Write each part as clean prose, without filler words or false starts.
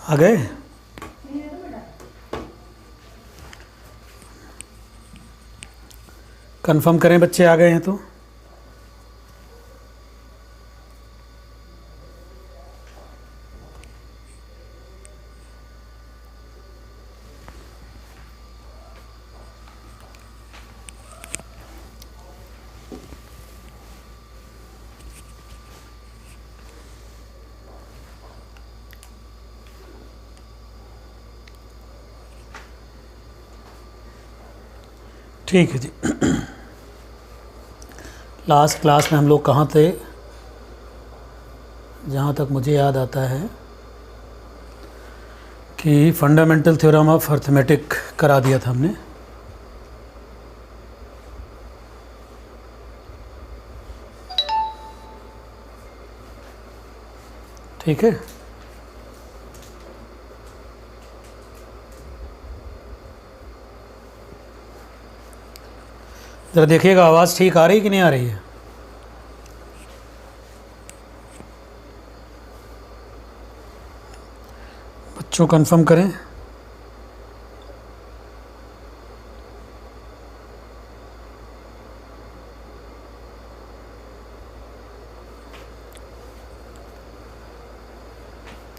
आ गए? कंफर्म करें बच्चे आ गए हैं तो। ठीक है जी। लास्ट क्लास में हम लोग कहाँ थे? जहाँ तक मुझे याद आता है कि फंडामेंटल थ्योरम ऑफ अर्थमेटिक करा दिया था हमने। ठीक है, ज़रा देखिएगा आवाज़ ठीक आ रही कि नहीं आ रही है? बच्चों कंफर्म करें।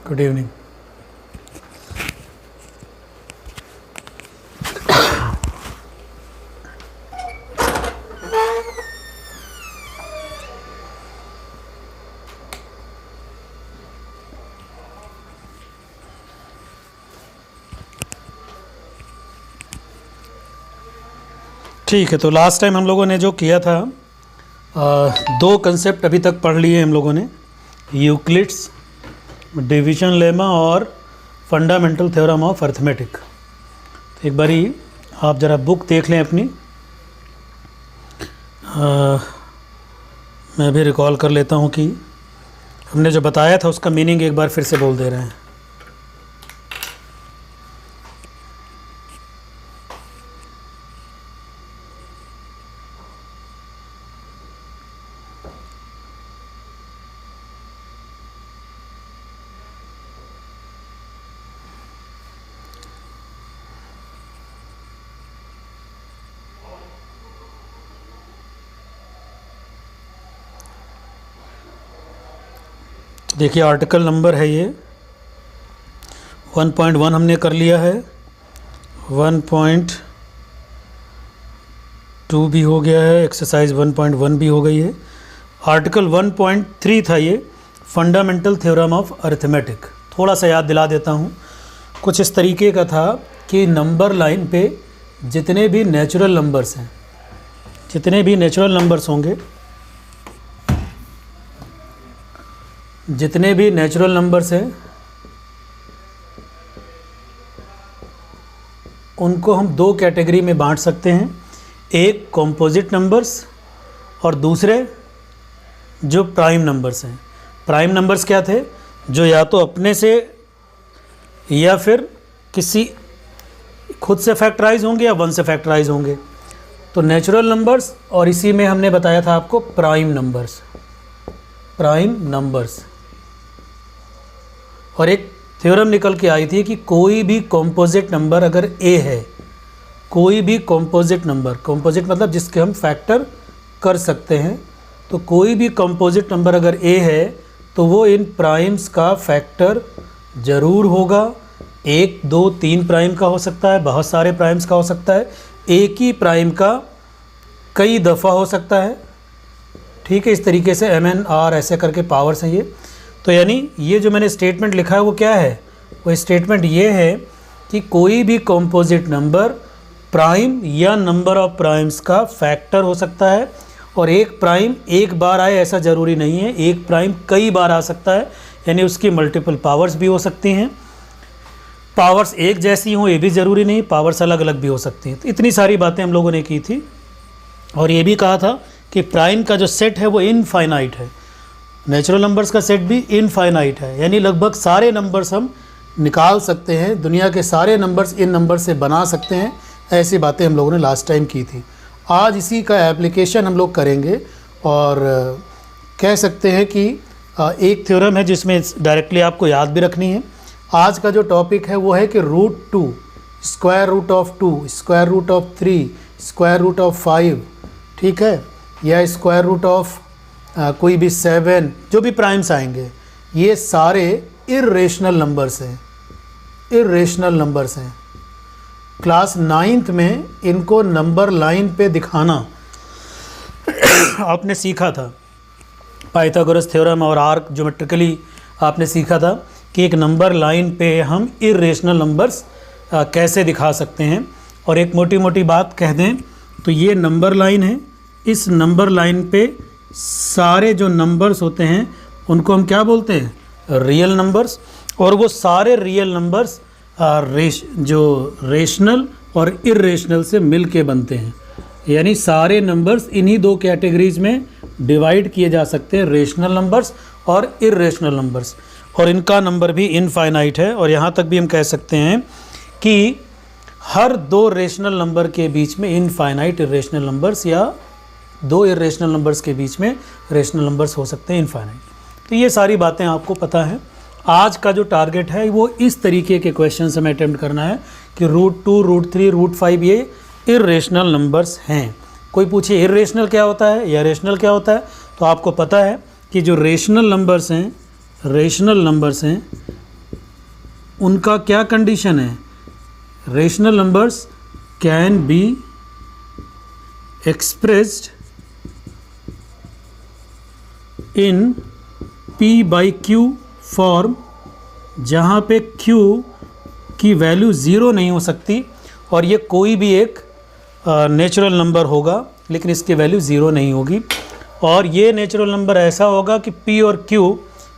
Good evening. ठीक है, तो लास्ट टाइम हम लोगों ने जो किया था, दो कंसेप्ट अभी तक पढ़ लिए हम लोगों ने, यूक्लिड्स डिवीजन लेमा और फंडामेंटल थ्योरम ऑफ अर्थमेटिक। तो एक बारी आप ज़रा बुक देख लें अपनी। मैं भी रिकॉल कर लेता हूँ कि हमने जो बताया था उसका मीनिंग एक बार फिर से बोल दे रहे हैं। देखिए आर्टिकल नंबर है ये 1.1 हमने कर लिया है, 1.2 भी हो गया है, एक्सरसाइज 1.1 भी हो गई है। आर्टिकल 1.3 था ये, फंडामेंटल थ्योरम ऑफ अरिथमेटिक। थोड़ा सा याद दिला देता हूँ। कुछ इस तरीके का था कि नंबर लाइन पे जितने भी नेचुरल नंबर्स हैं, जितने भी नेचुरल नंबर्स होंगे, जितने भी नेचुरल नंबर्स हैं उनको हम दो कैटेगरी में बांट सकते हैं। एक कॉम्पोजिट नंबर्स और दूसरे जो प्राइम नंबर्स हैं। प्राइम नंबर्स क्या थे? जो या तो अपने से या फिर किसी खुद से फैक्टराइज होंगे या वन से फैक्टराइज होंगे। तो नेचुरल नंबर्स, और इसी में हमने बताया था आपको प्राइम नंबर्स। प्राइम नंबर्स, और एक थ्योरम निकल के आई थी कि कोई भी कॉम्पोजिट नंबर अगर ए है, कोई भी कॉम्पोजिट नंबर, कॉम्पोजिट मतलब जिसके हम फैक्टर कर सकते हैं, तो कोई भी कॉम्पोजिट नंबर अगर ए है तो वो इन प्राइम्स का फैक्टर ज़रूर होगा। 1, 2, 3 प्राइम का हो सकता है, बहुत सारे प्राइम्स का हो सकता है, एक ही प्राइम का कई दफ़ा हो सकता है। ठीक है, इस तरीके से MNR ऐसे करके पावर्स हैं ये। तो यानी ये जो मैंने स्टेटमेंट लिखा है वो क्या है? वो स्टेटमेंट ये है कि कोई भी कॉम्पोजिट नंबर प्राइम या नंबर ऑफ प्राइम्स का फैक्टर हो सकता है। और एक प्राइम एक बार आए ऐसा ज़रूरी नहीं है, एक प्राइम कई बार आ सकता है, यानी उसकी मल्टीपल पावर्स भी हो सकती हैं। पावर्स एक जैसी हों ये भी ज़रूरी नहीं, पावर्स अलग अलग भी हो सकती हैं। तो इतनी सारी बातें हम लोगों ने की थी, और ये भी कहा था कि प्राइम का जो सेट है वो इनफाइनाइट है, नेचुरल नंबर्स का सेट भी इनफाइनाइट है, यानी लगभग सारे नंबर्स हम निकाल सकते हैं, दुनिया के सारे नंबर्स इन नंबर से बना सकते हैं। ऐसी बातें हम लोगों ने लास्ट टाइम की थी। आज इसी का एप्लीकेशन हम लोग करेंगे, और कह सकते हैं कि एक थ्योरम है जिसमें डायरेक्टली आपको याद भी रखनी है। आज का जो टॉपिक है वो है कि root 2, square root of 2, square root of 3, square root of 5, ठीक है, या स्क्वायर रूट ऑफ कोई भी 7, जो भी प्राइम्स आएंगे, ये सारे इर्रेशनल नंबर्स हैं, इर्रेशनल नंबर्स हैं। क्लास 9th में इनको नंबर लाइन पे दिखाना आपने सीखा था, पाइथागोरस थ्योरम और आर्क ज्योमेट्रिकली आपने सीखा था कि एक नंबर लाइन पे हम इर्रेशनल नंबर्स कैसे दिखा सकते हैं। और एक मोटी मोटी बात कह दें तो ये नंबर लाइन है, इस नंबर लाइन पे सारे जो नंबर्स होते हैं उनको हम क्या बोलते हैं, रियल नंबर्स। और वो सारे रियल नंबर्स जो रेशनल और इर्रेशनल से मिल के बनते हैं, यानी सारे नंबर्स इन्हीं दो कैटेगरीज में डिवाइड किए जा सकते हैं, रेशनल नंबर्स और इर्रेशनल नंबर्स। और इनका नंबर भी इनफाइनाइट है। और यहाँ तक भी हम कह सकते हैं कि हर दो रेशनल नंबर के बीच में इनफाइनाइट इर्रेशनल नंबर्स, या दो इर्रेशनल नंबर्स के बीच में रेशनल नंबर्स हो सकते हैं इनफाइनाइट। तो ये सारी बातें आपको पता है। आज का जो टारगेट है वो इस तरीके के क्वेश्चन हमें अटेम्प्ट करना है कि रूट 2, रूट 3, रूट 5 ये इर्रेशनल नंबर्स हैं। कोई पूछे इर्रेशनल क्या होता है या रेशनल क्या होता है, तो आपको पता है कि जो रेशनल नंबर्स हैं, रेशनल नंबर्स हैं, उनका क्या कंडीशन है, rational numbers can be expressed in p/q form, जहाँ पे q की वैल्यू ज़ीरो नहीं हो सकती, और ये कोई भी एक नेचुरल नंबर होगा लेकिन इसकी वैल्यू ज़ीरो नहीं होगी। और ये नेचुरल नंबर ऐसा होगा कि p और q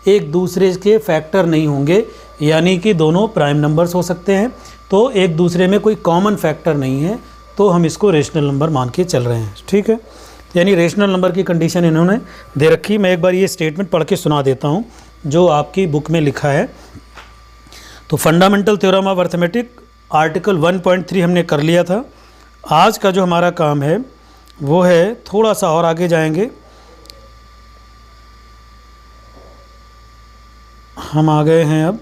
एक दूसरे के फैक्टर नहीं होंगे, यानी कि दोनों प्राइम नंबर्स हो सकते हैं, तो एक दूसरे में कोई कॉमन फैक्टर नहीं है, तो हम इसको रेशनल नंबर मान के चल रहे हैं, ठीक है। यानी रेशनल नंबर की कंडीशन इन्होंने दे रखी। मैं एक बार ये स्टेटमेंट पढ़ के सुना देता हूँ जो आपकी बुक में लिखा है। तो fundamental theorem of arithmetic article 1.3 हमने कर लिया था। आज का जो हमारा काम है वो है, थोड़ा सा और आगे जाएंगे, हम आ गए हैं अब,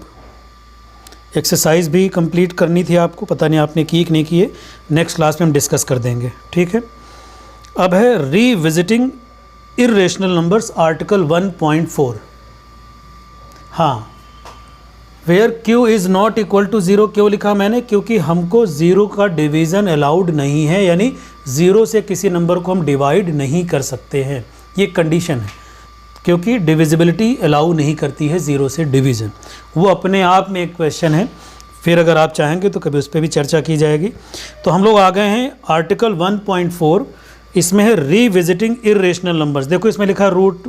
एक्सरसाइज भी कंप्लीट करनी थी आपको, पता नहीं आपने की कि नहीं की है, नेक्स्ट क्लास में हम डिस्कस कर देंगे, ठीक है। अब है रीविजिटिंग इर्रेशनल नंबर्स आर्टिकल 1.4। हाँ, where q is not equal to zero, क्यों लिखा मैंने, क्योंकि हमको ज़ीरो का डिवीज़न अलाउड नहीं है, यानी ज़ीरो से किसी नंबर को हम डिवाइड नहीं कर सकते हैं, ये कंडीशन है, क्योंकि डिविजिबिलिटी अलाउ नहीं करती है ज़ीरो से डिवीज़न। वो अपने आप में एक क्वेश्चन है, फिर अगर आप चाहेंगे तो कभी उस पर भी चर्चा की जाएगी। तो हम लोग आ गए हैं आर्टिकल 1.4, इसमें है रीविजिटिंग इर्रेशनल नंबर्स। देखो इसमें लिखा है रूट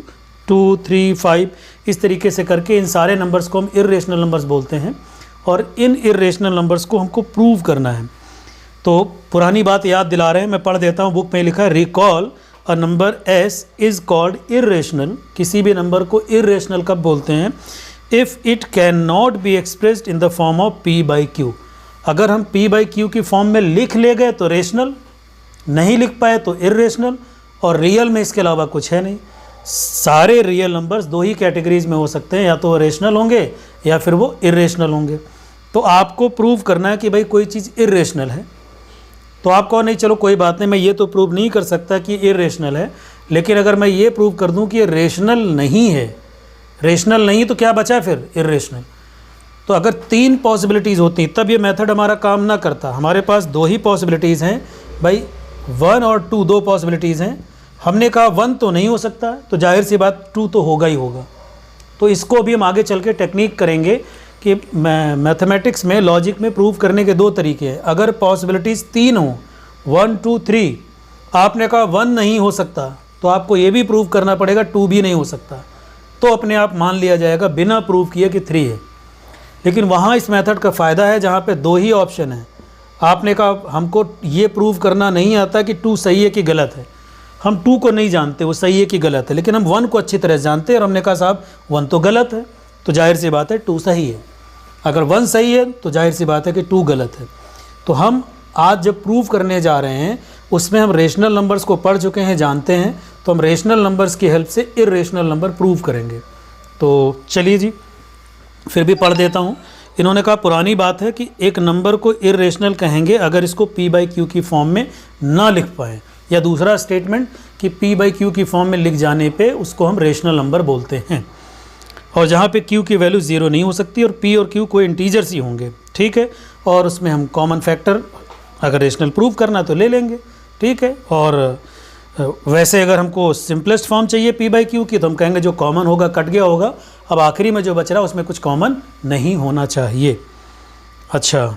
2, 3, 5, इस तरीके से करके इन सारे नंबर्स को हम इर्रेशनल नंबर्स बोलते हैं, और इन इर्रेशनल नंबर्स को हमको प्रूव करना है। तो पुरानी बात याद दिला रहे हैं, मैं पढ़ देता हूँ, बुक में लिखा है, recall a number s is called irrational. किसी भी नंबर को इर्रेशनल कब बोलते हैं, if it can not be expressed in the form of p/q। अगर हम p/q की फॉर्म में लिख ले गए तो रेशनल, नहीं लिख पाए तो इर्रेशनल, और रियल में इसके अलावा कुछ है नहीं। सारे रियल नंबर्स दो ही कैटेगरीज में हो सकते हैं, या तो वो रेशनल होंगे या फिर वो इर्रेशनल होंगे। तो आपको प्रूव करना है कि भाई कोई चीज़ इर्रेशनल है, तो आप कहो नहीं चलो कोई बात नहीं, मैं ये तो प्रूव नहीं कर सकता कि इर्रेशनल है, लेकिन अगर मैं ये प्रूव कर दूं कि ये रेशनल नहीं है, रेशनल नहीं तो क्या बचा फिर, इर्रेशनल। तो अगर तीन पॉसिबिलिटीज़ होती तब ये मेथड हमारा काम ना करता। हमारे पास दो ही पॉसिबिलिटीज़ हैं भाई, 1 और 2 दो पॉसिबिलिटीज़ हैं। हमने कहा 1 तो नहीं हो सकता, तो जाहिर सी बात 2 तो होगा ही होगा। तो इसको भी हम आगे चल के टेक्निक करेंगे कि मैथमेटिक्स में, लॉजिक में प्रूव करने के दो तरीके हैं। अगर पॉसिबिलिटीज़ 3 हो, 1, 2, 3, आपने कहा 1 नहीं हो सकता, तो आपको ये भी प्रूव करना पड़ेगा 2 भी नहीं हो सकता, तो अपने आप मान लिया जाएगा बिना प्रूव किए कि 3 है। लेकिन वहाँ इस मेथड का फ़ायदा है जहाँ पे दो ही ऑप्शन है। आपने कहा हमको ये प्रूव करना नहीं आता कि 2 सही है कि गलत है, हम 2 को नहीं जानते वो सही है कि गलत है, लेकिन हम 1 को अच्छी तरह जानते हैं, और हमने कहा साहब 1 तो गलत है, तो जाहिर सी बात है 2 सही है। अगर 1 सही है तो जाहिर सी बात है कि 2 गलत है। तो हम आज जब प्रूव करने जा रहे हैं उसमें हम रेशनल नंबर्स को पढ़ चुके हैं, जानते हैं, तो हम रेशनल नंबर्स की हेल्प से इर्रेशनल नंबर प्रूव करेंगे। तो चलिए जी, फिर भी पढ़ देता हूँ। इन्होंने कहा पुरानी बात है कि एक नंबर को इर्रेशनल कहेंगे अगर इसको p बाई क्यू की फॉर्म में ना लिख पाएँ, या दूसरा स्टेटमेंट कि p बाई क्यू की फॉर्म में लिख जाने पे उसको हम रेशनल नंबर बोलते हैं, और जहाँ पे q की वैल्यू 0 नहीं हो सकती और p और q कोई इंटीजर्स ही होंगे, ठीक है। और उसमें हम कॉमन फैक्टर अगर रेशनल प्रूव करना तो ले लेंगे, ठीक है। और वैसे अगर हमको सिंपलेस्ट फॉर्म चाहिए p बाई क्यू की तो हम कहेंगे जो कॉमन होगा कट गया होगा, अब आखिरी में जो बच रहा है उसमें कुछ कॉमन नहीं होना चाहिए। अच्छा,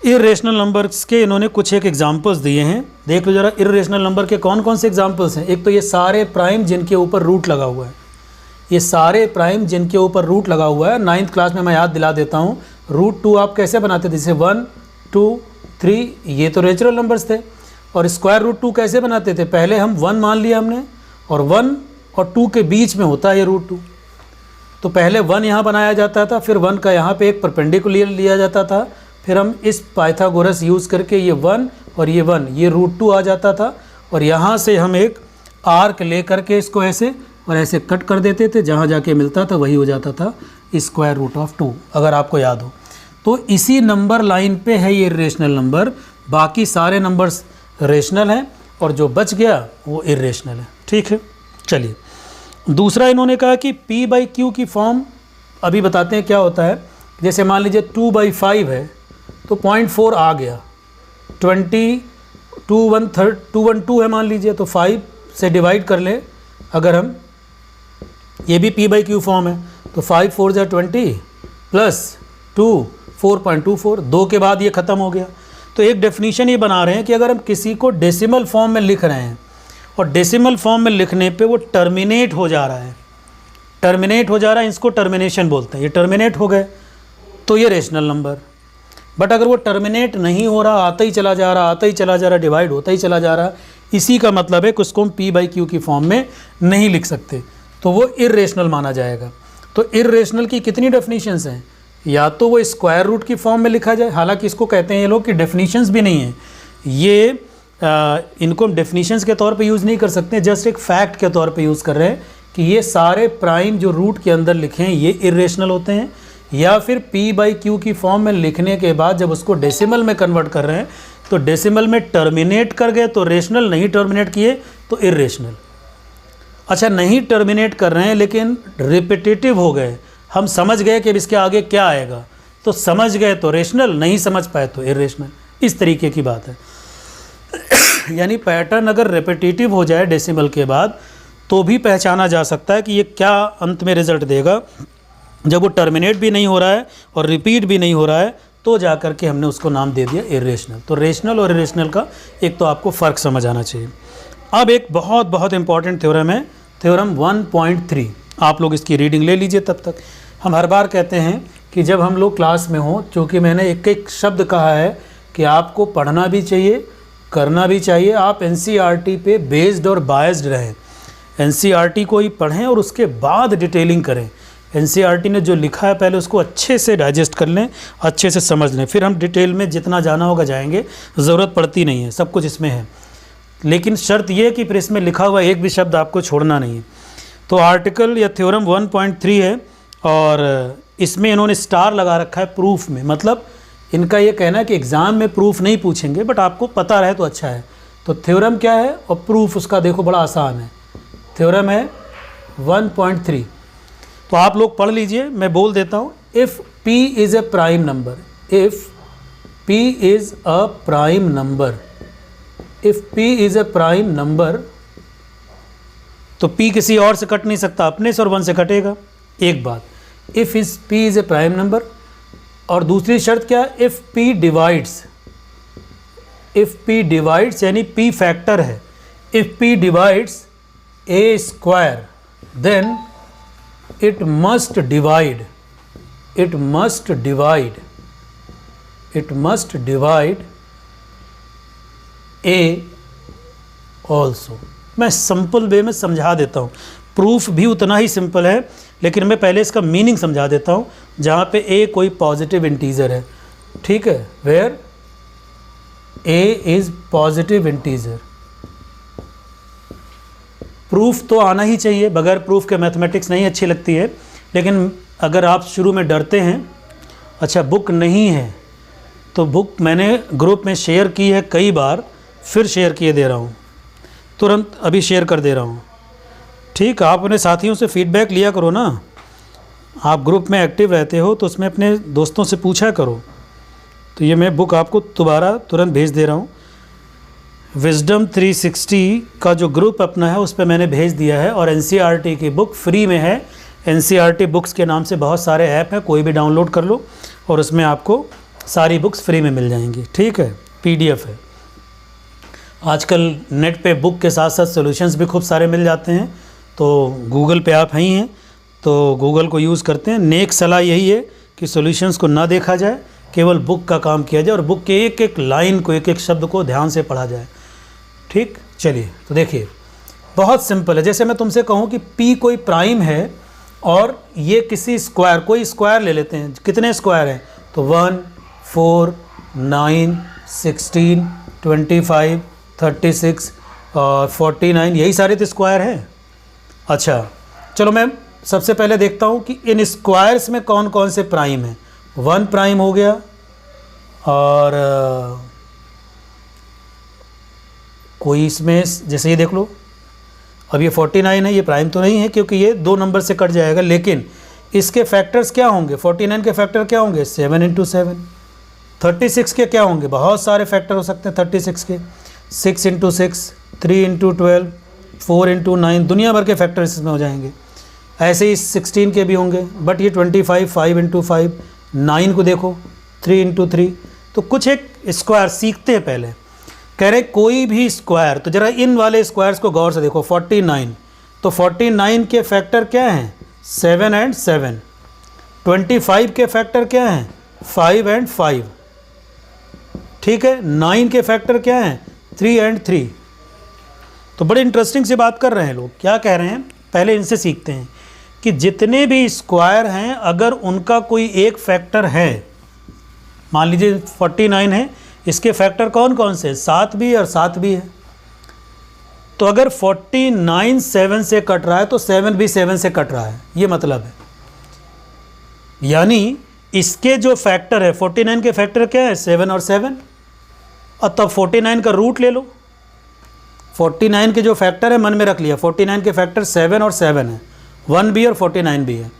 इर्रेशनल नंबर्स के इन्होंने कुछ एक एग्जांपल्स दिए हैं, देख लो जरा इर्रेशनल नंबर के कौन कौन से एग्जांपल्स हैं। एक तो ये सारे प्राइम जिनके ऊपर रूट लगा हुआ है, ये सारे प्राइम जिनके ऊपर रूट लगा हुआ है। 9th क्लास में मैं याद दिला देता हूँ, रूट 2 आप कैसे बनाते थे, जैसे 1 2 3 ये तो नेचुरल नंबर्स थे। और स्क्वायर रूट 2 कैसे बनाते थे, पहले हम 1 मान लिया हमने, और 1 और 2 के बीच में होता है ये रूट 2, तो पहले 1 यहाँ बनाया जाता था, फिर 1 का यहाँ पे एक परपेंडिकुलर लिया जाता था, फिर हम इस पाइथागोरस यूज़ करके ये 1 और ये 1 ये रूट 2 आ जाता था, और यहाँ से हम एक आर्क ले करके इसको ऐसे और ऐसे कट कर देते थे, जहाँ जाके मिलता था वही हो जाता था स्क्वायर रूट ऑफ 2, अगर आपको याद हो। तो इसी नंबर लाइन पे है ये इर्रेशनल नंबर, बाकी सारे नंबर्स रेशनल हैं और जो बच गया वो इर्रेशनल है, ठीक है। चलिए दूसरा इन्होंने कहा कि p बाई क्यू की फॉर्म अभी बताते हैं क्या होता है। जैसे मान लीजिए 2 बाई 5 है तो 0.4 आ गया, 20 212 है मान लीजिए, तो 5 से डिवाइड कर ले अगर हम, ये भी p बाई क्यू फॉर्म है, तो 5 4 जा 20 प्लस 2 4.24, 2 के बाद ये ख़त्म हो गया। तो एक डेफिनीशन ये बना रहे हैं कि अगर हम किसी को डेसिमल फॉर्म में लिख रहे हैं और डेसिमल फॉर्म में लिखने पे वो टर्मिनेट हो जा रहा है, इसको टर्मिनेशन बोलते हैं, ये टर्मिनेट हो गए तो ये रेशनल नंबर। बट अगर वो टर्मिनेट नहीं हो रहा, आता ही चला जा रहा, डिवाइड होता ही चला जा रहा, इसी का मतलब है कि उसको हम p बाई क्यू की फॉर्म में नहीं लिख सकते, तो वो इर्रेशनल माना जाएगा। तो इर्रेशनल की कितनी डेफिनीशंस हैं, या तो वो स्क्वायर रूट की फॉर्म में लिखा जाए, हालांकि इसको कहते हैं ये लोग कि डेफिनीशंस भी नहीं है, ये इनको हम डेफिनीशंस के तौर पे यूज़ नहीं कर सकते, जस्ट एक फैक्ट के तौर पे यूज़ कर रहे हैं कि ये सारे प्राइम जो रूट के अंदर लिखे हैं ये इर्रेशनल होते हैं, या फिर p बाई क्यू की फॉर्म में लिखने के बाद जब उसको डेसिमल में कन्वर्ट कर रहे हैं तो डेसिमल में टर्मिनेट कर गए तो रेशनल, नहीं टर्मिनेट किए तो इर्रेशनल। अच्छा, नहीं टर्मिनेट कर रहे हैं लेकिन रिपीटेटिव हो गए, हम समझ गए कि अब इसके आगे क्या आएगा, तो समझ गए तो रेशनल, नहीं समझ पाए तो इर्रेशनल, इस तरीके की बात है। यानी पैटर्न अगर रिपीटेटिव हो जाए डेसिमल के बाद तो भी पहचाना जा सकता है कि ये क्या अंत में रिजल्ट देगा। जब वो टर्मिनेट भी नहीं हो रहा है और रिपीट भी नहीं हो रहा है तो जा कर के हमने उसको नाम दे दिया इर्रेशनल। तो रेशनल और इर्रेशनल का एक तो आपको फ़र्क समझ आना चाहिए। अब एक बहुत बहुत इंपॉर्टेंट थ्योरम है, थ्योरम 1.3, आप लोग इसकी रीडिंग ले लीजिए। तब तक हम हर बार कहते हैं कि जब हम लोग क्लास में हों, चूँकि मैंने एक एक शब्द कहा है कि आपको पढ़ना भी चाहिए, करना भी चाहिए, आप NCERT पे बेस्ड और बायस्ड रहें, NCERT को ही पढ़ें और उसके बाद डिटेलिंग करें। NCERT ने जो लिखा है पहले उसको अच्छे से डाइजेस्ट कर लें, अच्छे से समझ लें, फिर हम डिटेल में जितना जाना होगा जाएंगे, ज़रूरत पड़ती नहीं है, सब कुछ इसमें है। लेकिन शर्त यह है कि फिर इसमें लिखा हुआ एक भी शब्द आपको छोड़ना नहीं है। तो आर्टिकल या थ्योरम 1.3 है और इसमें इन्होंने स्टार लगा रखा है प्रूफ में, मतलब इनका ये कहना है कि एग्ज़ाम में प्रूफ नहीं पूछेंगे, बट आपको पता रहे तो अच्छा है। तो थ्योरम क्या है और प्रूफ उसका देखो बड़ा आसान है। थ्योरम है 1.3, तो आप लोग पढ़ लीजिए, मैं बोल देता हूँ। If p is a prime number, if p is a prime number, if p is a prime number, तो p किसी और से कट नहीं सकता, अपने से और 1 से कटेगा, एक बात। If is p is a prime number, और दूसरी शर्त क्या है, if p divides, if p divides यानी p फैक्टर है, if p divides a square then it must divide, it must divide, it must divide a also। मैं simple way में समझा देता हूँ, प्रूफ भी उतना ही सिंपल है, लेकिन मैं पहले इसका मीनिंग समझा देता हूँ। जहाँ पे a कोई पॉजिटिव इंटीजर है, ठीक है, where a is positive integer, proof तो आना ही चाहिए, बगैर प्रूफ के मैथमेटिक्स नहीं अच्छी लगती है। लेकिन अगर आप शुरू में डरते हैं अच्छा बुक नहीं है तो बुक मैंने ग्रुप में शेयर की है कई बार, फिर शेयर किए दे रहा हूँ, तुरंत अभी शेयर कर दे रहा हूँ। ठीक, आप अपने साथियों से फीडबैक लिया करो ना, आप ग्रुप में एक्टिव रहते हो तो उसमें अपने दोस्तों से पूछा करो। तो ये मैं बुक आपको दोबारा तुरंत भेज दे रहा हूँ। विजडम 360 का जो ग्रुप अपना है उस पर मैंने भेज दिया है, और NCERT की बुक फ्री में है। NCERT बुक्स के नाम से बहुत सारे ऐप हैं, कोई भी डाउनलोड कर लो और उसमें आपको सारी बुक्स फ्री में मिल जाएंगी। ठीक है, PDF है। आजकल नेट पे बुक के साथ साथ सॉल्यूशंस भी खूब सारे मिल जाते हैं, तो गूगल पे आप ही हैं तो गूगल को यूज़ करते हैं। नेक सलाह यही है कि सॉल्यूशंस को ना देखा जाए, केवल बुक का काम किया जाए और बुक के एक एक लाइन को, एक एक शब्द को ध्यान से पढ़ा जाए। ठीक, चलिए तो देखिए बहुत सिंपल है। जैसे मैं तुमसे कहूँ कि P कोई प्राइम है और ये किसी स्क्वायर, कोई स्क्वायर ले लेते हैं, कितने स्क्वायर हैं तो 1, 4, 9, 16, 25, 36 और 49, यही सारे तो स्क्वायर हैं। अच्छा चलो मैं सबसे पहले देखता हूँ कि इन स्क्वायर्स में कौन कौन से प्राइम हैं। 1 प्राइम हो गया, और कोई इसमें जैसे ये देख लो, अब ये 49 है, ये प्राइम तो नहीं है क्योंकि ये 2 नंबर से कट जाएगा, लेकिन इसके फैक्टर्स क्या होंगे, 49 के फैक्टर क्या होंगे 7 × 7। 36 के क्या होंगे, बहुत सारे फैक्टर हो सकते हैं 36 के, 6 × 6, 3 × 12, 4 × 9, दुनिया भर के फैक्टर इसमें हो जाएंगे। ऐसे ही 16 के भी होंगे, बट ये 25, 5 × 5, 9 को देखो 3 × 3। तो कुछ एक स्क्वायर सीखते हैं पहले। कह रहे कोई भी स्क्वायर, तो जरा इन वाले स्क्वायर्स को गौर से देखो। 49, तो 49 के फैक्टर क्या हैं 7 और 7। 25 के फैक्टर क्या हैं 5 और 5। ठीक है, 9 के फैक्टर क्या हैं 3 और 3। तो बड़े इंटरेस्टिंग सी बात कर रहे हैं लोग, क्या कह रहे हैं, पहले इनसे सीखते हैं कि जितने भी स्क्वायर हैं अगर उनका कोई एक फैक्टर है, मान लीजिए 49 है, इसके फैक्टर कौन कौन से, 7 भी और 7 भी है। तो अगर 49 7 से कट रहा है तो 7 भी 7 से कट रहा है, ये मतलब है। यानी इसके जो फैक्टर है 49 के फैक्टर क्या है 7 और 7, और तब 49 का रूट ले लो। 49 के जो फैक्टर है मन में रख लिया, 49 के फैक्टर 7 और 7 है, 1 भी और 49 भी है।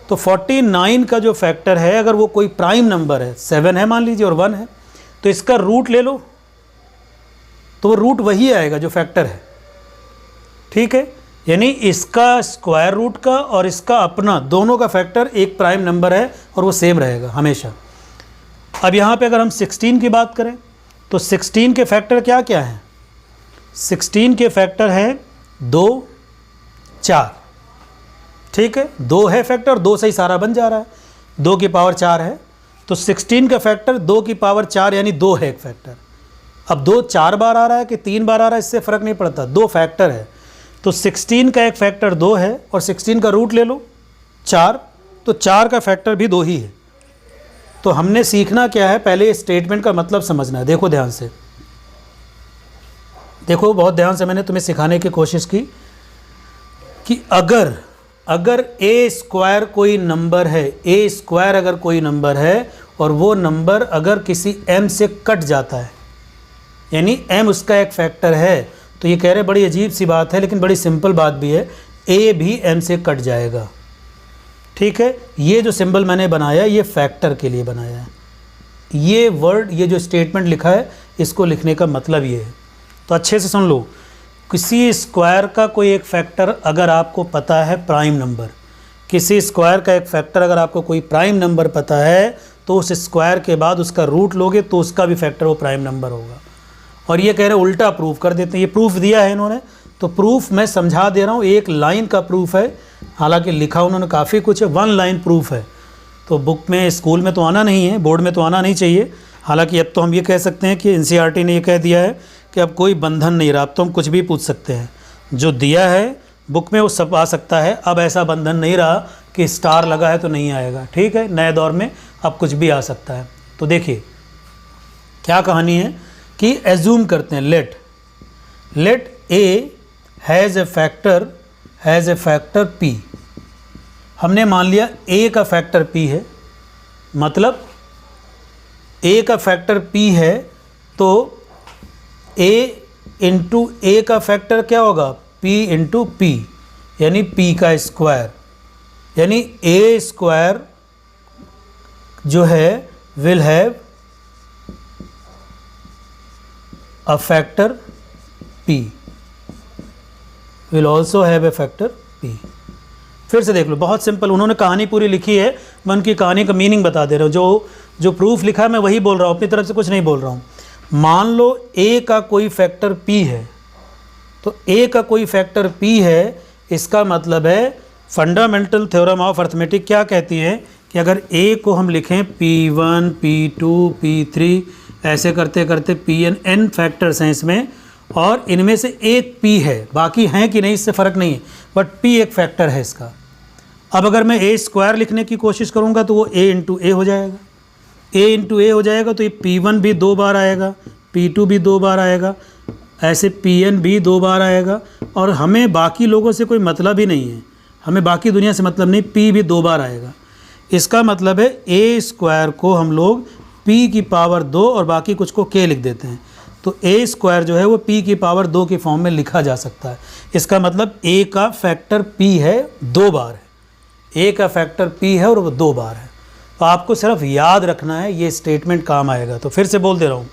तो 49 का जो फैक्टर है अगर वो कोई प्राइम नंबर है, 7 है मान लीजिए और 1 है, तो इसका रूट ले लो, तो वो रूट वही आएगा जो फैक्टर है। ठीक है, यानी इसका स्क्वायर रूट का और इसका अपना दोनों का फैक्टर एक प्राइम नंबर है और वो सेम रहेगा हमेशा। अब यहाँ पे अगर हम 16 की बात करें तो 16 के फैक्टर क्या क्या हैं, 16 के फैक्टर हैं 2, 4। ठीक है, 2 है फैक्टर, 2 से ही सारा बन जा रहा है, 2 की पावर 4 है, तो 16 का फैक्टर 2 की पावर 4 यानी 2 है एक फैक्टर। अब 2 4 बार आ रहा है कि 3 बार आ रहा है इससे फ़र्क नहीं पड़ता, 2 फैक्टर है। तो 16 का एक फैक्टर 2 है और 16 का रूट ले लो 4, तो 4 का फैक्टर भी 2 ही है। तो हमने सीखना क्या है, पहले स्टेटमेंट का मतलब समझना है। देखो ध्यान से, देखो बहुत ध्यान से, मैंने तुम्हें सिखाने की कोशिश की कि अगर ए स्क्वायर कोई नंबर है, ए स्क्वायर अगर कोई नंबर है और वो नंबर अगर किसी m से कट जाता है, यानी m उसका एक फैक्टर है, तो ये कह रहे बड़ी अजीब सी बात है लेकिन बड़ी सिंपल बात भी है, a भी m से कट जाएगा। ठीक है, ये जो सिंबल मैंने बनाया ये फैक्टर के लिए बनाया है। ये वर्ड, ये जो स्टेटमेंट लिखा है, इसको लिखने का मतलब ये है। तो अच्छे से सुन लो, किसी स्क्वायर का कोई एक फैक्टर अगर आपको पता है प्राइम नंबर, किसी स्क्वायर का एक फैक्टर अगर आपको कोई प्राइम नंबर पता है तो उस स्क्वायर के बाद उसका रूट लोगे तो उसका भी फैक्टर वो प्राइम नंबर होगा। और ये कह रहे उल्टा प्रूफ कर देते हैं, ये प्रूफ दिया है इन्होंने, तो प्रूफ मैं समझा दे रहा हूँ, एक लाइन का प्रूफ है, हालांकि लिखा उन्होंने काफ़ी कुछ है, 1 लाइन प्रूफ है। तो बुक में, स्कूल में तो आना नहीं है, बोर्ड में तो आना नहीं चाहिए। हालांकि अब तो हम ये कह सकते हैं कि NCERT ने ये कह दिया है कि अब कोई बंधन नहीं रहा, अब तो हम कुछ भी पूछ सकते हैं, जो दिया है बुक में वो सब आ सकता है। अब ऐसा बंधन नहीं रहा कि स्टार लगा है तो नहीं आएगा। ठीक है, नए दौर में अब कुछ भी आ सकता है। तो देखिए क्या कहानी है कि एज्यूम करते हैं, let a has a factor P। हमने मान लिया a का फैक्टर P है मतलब a का फैक्टर p है तो a इंटू a का फैक्टर क्या होगा, p इंटू p, यानी p का स्क्वायर, यानी a स्क्वायर जो है will have a factor p, will also have a factor p। फिर से देख लो, बहुत सिंपल, उन्होंने कहानी पूरी लिखी है, मैं उनकी कहानी का मीनिंग बता दे रहा हूँ। जो प्रूफ लिखा है मैं वही बोल रहा हूँ, अपनी तरफ से कुछ नहीं बोल रहा हूँ। मान लो a का कोई फैक्टर p है, तो a का कोई फैक्टर p है, इसका मतलब है फंडामेंटल थ्योरम ऑफ अर्थमेटिक क्या कहती है कि अगर a को हम लिखें p1 p2 p3 ऐसे करते करते n फैक्टर्स हैं इसमें, और इनमें से एक p है, बाकी हैं कि नहीं इससे फ़र्क नहीं है, बट p एक फैक्टर है इसका। अब अगर मैं a स्क्वायर लिखने की कोशिश करूँगा तो वो a इंटू ए हो जाएगा, a इंटू ए हो जाएगा, तो ये p1 भी 2 बार आएगा, p2 भी 2 बार आएगा, ऐसे pn भी 2 बार आएगा, और हमें बाकी लोगों से कोई मतलब ही नहीं है, हमें बाकी दुनिया से मतलब नहीं, p भी 2 बार आएगा। इसका मतलब है a स्क्वायर को हम लोग p की पावर 2 और बाकी कुछ को k लिख देते हैं, तो a स्क्वायर जो है वो p की पावर 2 के फॉर्म में लिखा जा सकता है। इसका मतलब a का फैक्टर p है, 2 बार है, a का फैक्टर p है और वो 2 बार है। तो आपको सिर्फ याद रखना है, ये स्टेटमेंट काम आएगा। तो फिर से बोल दे रहा हूँ,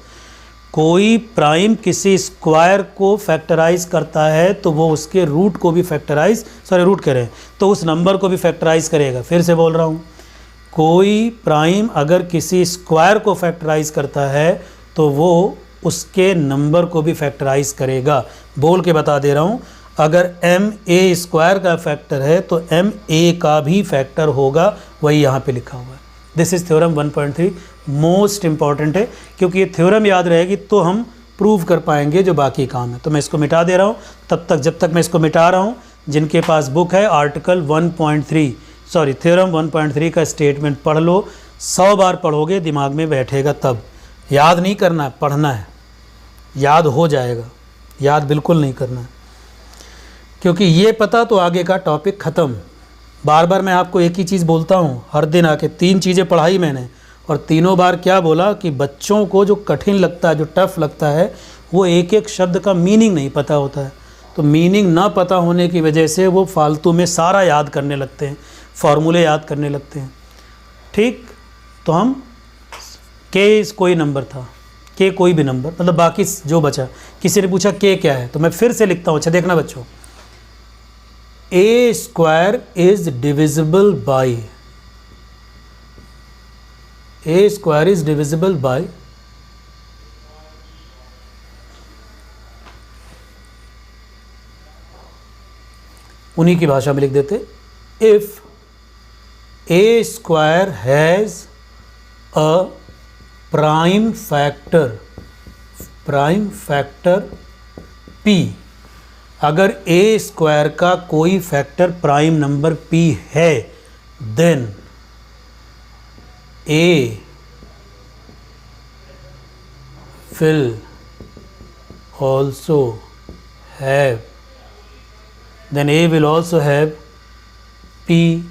कोई प्राइम किसी स्क्वायर को फैक्टराइज करता है तो वो उसके रूट को भी रूट करें तो उस नंबर को भी फैक्टराइज करेगा। फिर से बोल रहा हूँ, कोई प्राइम अगर किसी स्क्वायर को फैक्टराइज करता है तो वो उसके नंबर को भी फैक्टराइज करेगा। बोल के बता दे रहा हूँ, अगर m a स्क्वायर का फैक्टर है तो m a का भी फैक्टर होगा, वही यहाँ पे लिखा हुआ है। This is theorem 1.3, most important है, क्योंकि ये थ्योरम याद रहेगी तो हम प्रूव कर पाएंगे जो बाकी काम है। तो मैं इसको मिटा दे रहा हूँ, तब तक जब तक मैं इसको मिटा रहा हूँ, जिनके पास बुक है आर्टिकल 1.3 थ्योरम 1.3 का स्टेटमेंट पढ़ लो। 100 बार पढ़ोगे दिमाग में बैठेगा, तब याद नहीं करना है, पढ़ना है, याद हो जाएगा, याद बिल्कुल नहीं करना है, क्योंकि ये पता तो आगे का टॉपिक ख़त्म। बार बार मैं आपको एक ही चीज़ बोलता हूँ, हर दिन आके 3 चीज़ें पढ़ाई मैंने, और तीनों बार क्या बोला कि बच्चों को जो कठिन लगता है, जो टफ़ लगता है, वो एक एक शब्द का मीनिंग नहीं पता होता है। तो मीनिंग ना पता होने की वजह से वो फालतू में सारा याद करने लगते हैं, फार्मूले याद करने लगते हैं। ठीक, तो हम के कोई नंबर था, के कोई भी नंबर, मतलब बाकी जो बचा, किसी ने पूछा के क्या है, तो मैं फिर से लिखता हूँ। अच्छा देखना बच्चों, a square is divisible by, a square is divisible by उन्हीं की भाषा में लिख देते, if a square has a prime factor p, अगर ए स्क्वायर का कोई फैक्टर प्राइम नंबर p है, then a will also have p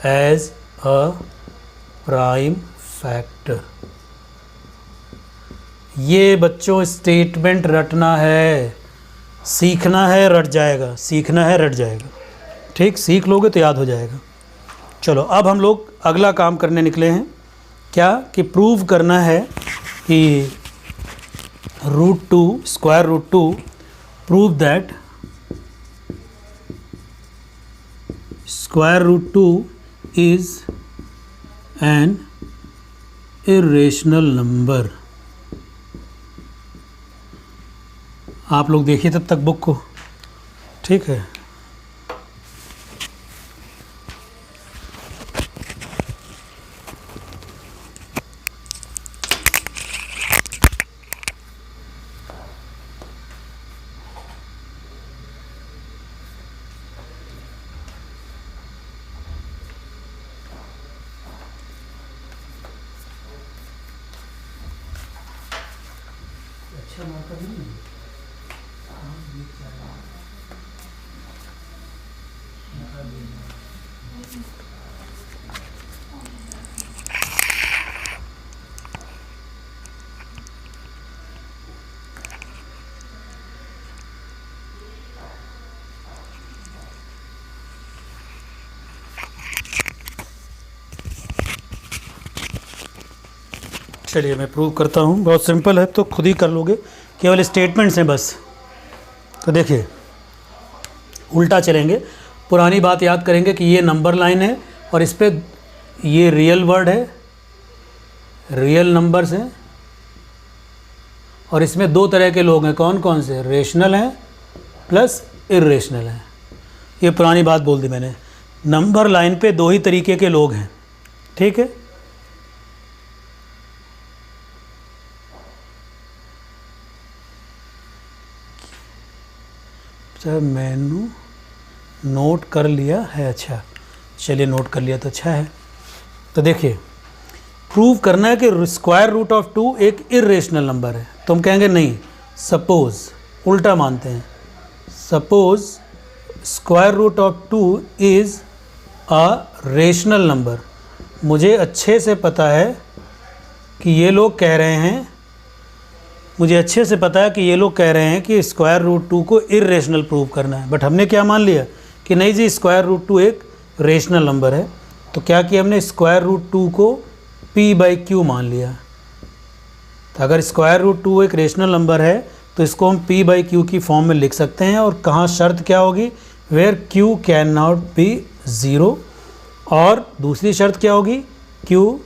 as a prime factor। ये बच्चों स्टेटमेंट रटना है, सीखना है, रट जाएगा, सीखना है, रट जाएगा। ठीक, सीख लोगे तो याद हो जाएगा। चलो अब हम लोग अगला काम करने निकले हैं, क्या कि प्रूव करना है कि square root two prove that square root two is an irrational number. आप लोग देखिए तब तक बुक को, ठीक है। चलिए मैं प्रूव करता हूँ, बहुत सिंपल है तो खुद ही कर लोगे, केवल स्टेटमेंट्स हैं बस। तो देखिए उल्टा चलेंगे, पुरानी बात याद करेंगे कि ये नंबर लाइन है और इस पर ये रियल वर्ड है, रियल नंबर्स हैं, और इसमें दो तरह के लोग हैं, कौन कौन से, रेशनल हैं प्लस इर्रेशनल हैं। ये पुरानी बात बोल दी मैंने। नंबर लाइन पे दो ही तरीके के लोग हैं, ठीक है। सर मैंने नोट कर लिया है, अच्छा चलिए नोट कर लिया तो अच्छा है। तो देखिए प्रूव करना है कि स्क्वायर रूट ऑफ 2 एक इर्रेशनल नंबर है। तो हम कहेंगे नहीं, सपोज, उल्टा मानते हैं, suppose square root of 2 is a rational number. मुझे अच्छे से पता है कि ये लोग कह रहे हैं, मुझे अच्छे से पता है कि ये लोग कह रहे हैं कि स्क्वायर रूट 2 को इर्रेशनल प्रूव करना है, बट हमने क्या मान लिया कि नहीं जी स्क्वायर रूट 2 एक रेशनल नंबर है। तो क्या किया हमने, स्क्वायर रूट 2 को p/q मान लिया। तो अगर स्क्वायर रूट 2 एक रेशनल नंबर है तो इसको हम p/q की फॉर्म में लिख सकते हैं। और कहाँ शर्त क्या होगी, where q can not be 0, और दूसरी शर्त क्या होगी, q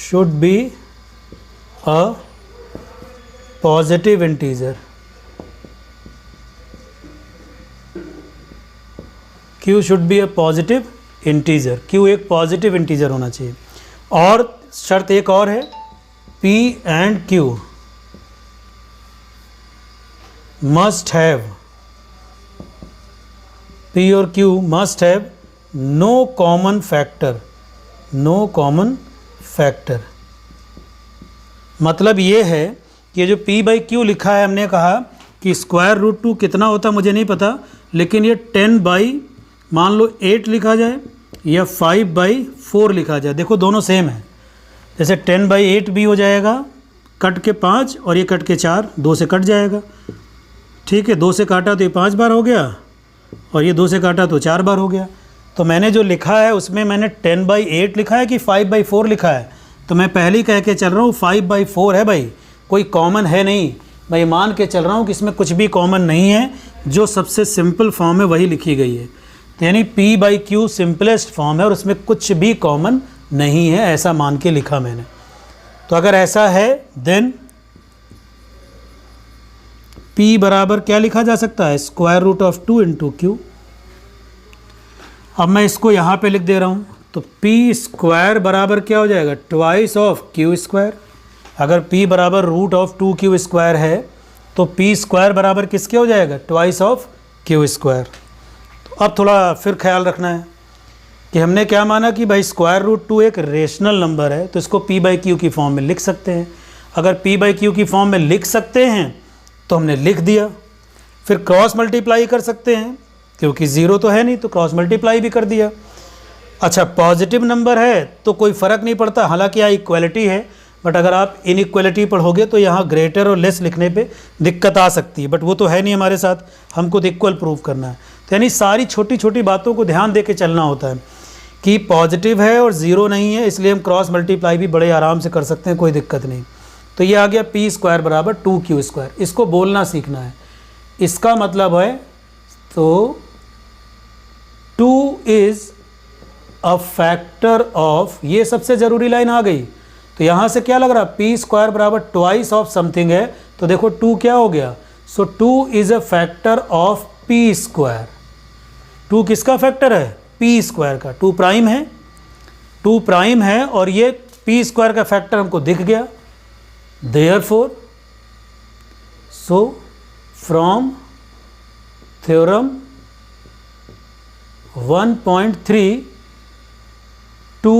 should be a positive integer, q should be a positive integer, q एक पॉजिटिव इंटीजर होना चाहिए। और शर्त एक और है, p and q must have, p और q must have no common factor, no common factor. मतलब ये है कि ये जो p/q लिखा है, हमने कहा कि स्क्वायर रूट 2 कितना होता मुझे नहीं पता, लेकिन ये 10 मान लो 8 लिखा जाए या 5/4 लिखा जाए, देखो दोनों सेम है। जैसे 10/8 भी हो जाएगा, कट के 5, और ये कट के 4, 2 से कट जाएगा, ठीक है। 2 से काटा तो ये 5 बार हो गया, और ये 2 से काटा तो 4 बार हो गया। तो मैंने जो लिखा है उसमें मैंने 10/8 लिखा है कि 5/4 लिखा है, तो मैं पहले ही कह के चल रहा हूँ 5/4 है भाई, कोई कॉमन है नहीं भाई, मान के चल रहा हूँ कि इसमें कुछ भी कॉमन नहीं है, जो सबसे सिंपल फॉर्म है वही लिखी गई है। तो यानी p/q सिंपलेस्ट फॉर्म है और उसमें कुछ भी कॉमन नहीं है, ऐसा मान के लिखा मैंने। तो अगर ऐसा है देन p बराबर क्या लिखा जा सकता है, square root of 2 into q। अब मैं इसको यहाँ पे लिख दे रहा हूँ, तो p स्क्वायर बराबर क्या हो जाएगा, ट्वाइस ऑफ q स्क्वायर। अगर p बराबर रूट ऑफ 2q स्क्वायर है तो p स्क्वायर बराबर किसके हो जाएगा, ट्वाइस ऑफ q स्क्वायर। तो अब थोड़ा फिर ख्याल रखना है कि हमने क्या माना कि भाई स्क्वायर रूट 2 एक रेशनल नंबर है, तो इसको p/q की फॉर्म में लिख सकते हैं। अगर p/q की फॉर्म में लिख सकते हैं तो हमने लिख दिया, फिर क्रॉस मल्टीप्लाई कर सकते हैं, क्योंकि ज़ीरो तो है नहीं तो क्रॉस मल्टीप्लाई भी कर दिया। अच्छा पॉजिटिव नंबर है तो कोई फ़र्क नहीं पड़ता, हालांकि यहाँ इक्वलिटी है, बट अगर आप इनइक्वलिटी पढ़ोगे तो यहाँ ग्रेटर और लेस लिखने पे दिक्कत आ सकती है, बट वो तो है नहीं हमारे साथ, हमको तो इक्वल प्रूव करना है। तो यानी सारी छोटी छोटी बातों को ध्यान दे के चलना होता है कि पॉजिटिव है और ज़ीरो नहीं है, इसलिए हम क्रॉस मल्टीप्लाई भी बड़े आराम से कर सकते हैं, कोई दिक्कत नहीं। तो ये आ गया p स्क्वायर बराबर 2q स्क्वायर, इसको बोलना सीखना है। इसका मतलब है तो 2 इज़ अ फैक्टर ऑफ, ये सबसे ज़रूरी लाइन आ गई। तो यहाँ से क्या लग रहा है, p स्क्वायर बराबर ट्वाइस ऑफ समथिंग है, तो देखो 2 क्या हो गया, सो 2 is a factor of p square. 2 किसका फैक्टर है, p स्क्वायर का, 2 प्राइम है, 2 प्राइम है, और ये p स्क्वायर का फैक्टर हमको दिख गया। Therefore, so from theorem 1.3, 2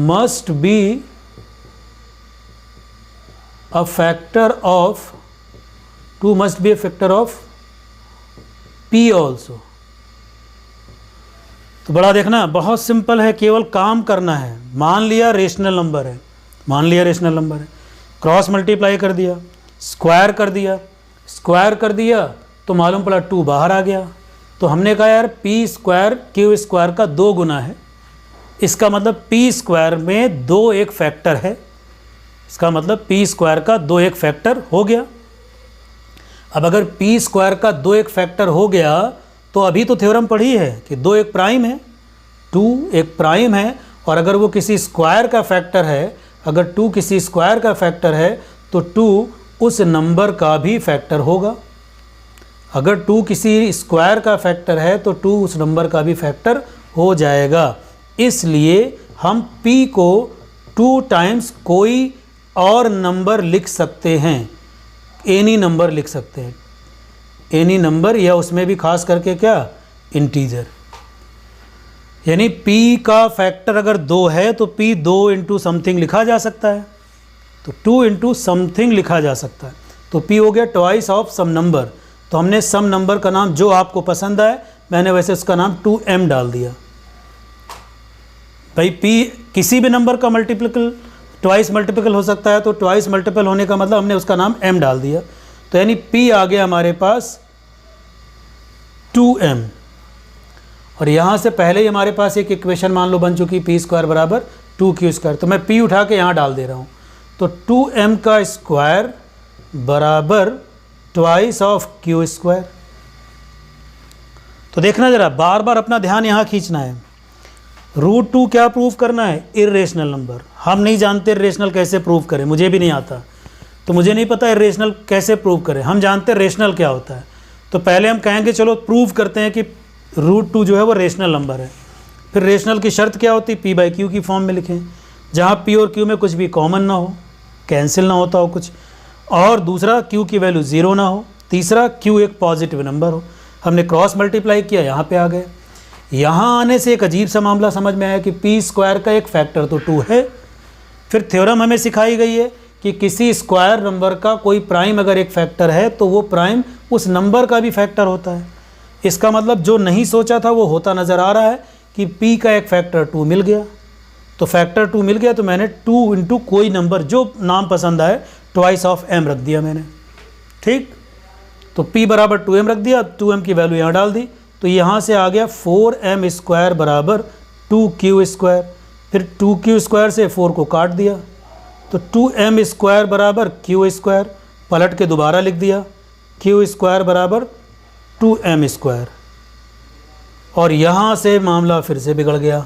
must be a factor of, 2 must be a factor of p also। तो बड़ा देखना, बहुत सिंपल है, केवल काम करना है। मान लिया रेशनल नंबर है, मान लिया रेशनल नंबर है, क्रॉस मल्टीप्लाई कर दिया, स्क्वायर कर दिया, स्क्वायर कर दिया तो मालूम पड़ा 2 बाहर आ गया। तो हमने कहा यार p स्क्वायर q स्क्वायर का 2 गुना है, इसका मतलब p स्क्वायर में 2 एक फैक्टर है, इसका मतलब पी स्क्वायर का 2 एक फैक्टर हो गया। अब अगर पी स्क्वायर का 2 एक फैक्टर हो गया तो अभी तो थ्योरम पढ़ी है कि 2 एक प्राइम है, 2 एक प्राइम है, और अगर वो किसी स्क्वायर का फैक्टर है, अगर 2 किसी स्क्वायर का फैक्टर है तो 2 उस नंबर का भी फैक्टर होगा। अगर 2 किसी स्क्वायर का फैक्टर है तो 2 उस नंबर का भी फैक्टर हो जाएगा। इसलिए हम p को 2 टाइम्स कोई और नंबर लिख सकते हैं, एनी नंबर लिख सकते हैं, एनी नंबर, या उसमें भी खास करके क्या, इंटीजर। यानी p का फैक्टर अगर 2 है तो p 2 इंटू समथिंग लिखा जा सकता है, तो 2 इंटू समथिंग लिखा जा सकता है। तो p हो गया ट्वाइस ऑफ सम नंबर। तो हमने सम नंबर का नाम जो आपको पसंद आए, मैंने वैसे उसका नाम 2m डाल दिया। भाई p किसी भी नंबर का मल्टीपल ट्वाइस मल्टीपल हो सकता है, तो ट्वाइस मल्टीपल होने का मतलब हमने उसका नाम m डाल दिया। तो यानी p आ गया हमारे पास 2m। और यहाँ से पहले ही हमारे पास एक इक्वेशन मान लो बन चुकी, पी स्क्वायर बराबर 2q स्क्वायर। तो मैं p उठा के यहाँ डाल दे रहा हूँ। तो 2m का स्क्वायर बराबर ट्वाइस ऑफ q स्क्वायर। तो देखना जरा, बार बार अपना ध्यान यहाँ खींचना है। √2 क्या प्रूव करना है, इर्रेशनल नंबर। हम नहीं जानते इर्रेशनल कैसे प्रूव करें, मुझे भी नहीं आता, तो मुझे नहीं पता इर्रेशनल कैसे प्रूव करें। हम जानते हैं रेशनल क्या होता है, तो पहले हम कहेंगे चलो प्रूव करते हैं कि √2 जो है वो रेशनल नंबर है। फिर रेशनल की शर्त क्या होती है, p/q की फॉर्म में लिखें, जहाँ p और q में कुछ भी कॉमन ना हो, कैंसिल ना होता हो कुछ, और दूसरा q की वैल्यू 0 ना हो, तीसरा q एक पॉजिटिव नंबर हो। हमने क्रॉस मल्टीप्लाई किया, यहाँ पे आ गए। यहाँ आने से एक अजीब सा मामला समझ में आया कि p स्क्वायर का एक फैक्टर तो 2 है। फिर थ्योरम हमें सिखाई गई है कि किसी स्क्वायर नंबर का कोई प्राइम अगर एक फैक्टर है तो वो प्राइम उस नंबर का भी फैक्टर होता है। इसका मतलब जो नहीं सोचा था वो होता नज़र आ रहा है कि p का एक फैक्टर 2 मिल गया। तो फैक्टर 2 मिल गया तो मैंने 2 इंटू कोई नंबर जो नाम पसंद आए ट्वाइस ऑफ m रख दिया मैंने, ठीक। तो p बराबर 2m रख दिया, 2m की वैल्यू यहाँ डाल दी, तो यहाँ से आ गया 4m स्क्वायर बराबर 2q स्क्वायर। फिर 2q स्क्वायर से 4 को काट दिया, तो 2m स्क्वायर बराबर q स्क्वायर, पलट के दोबारा लिख दिया, q स्क्वायर बराबर 2m स्क्वायर। और यहाँ से मामला फिर से बिगड़ गया।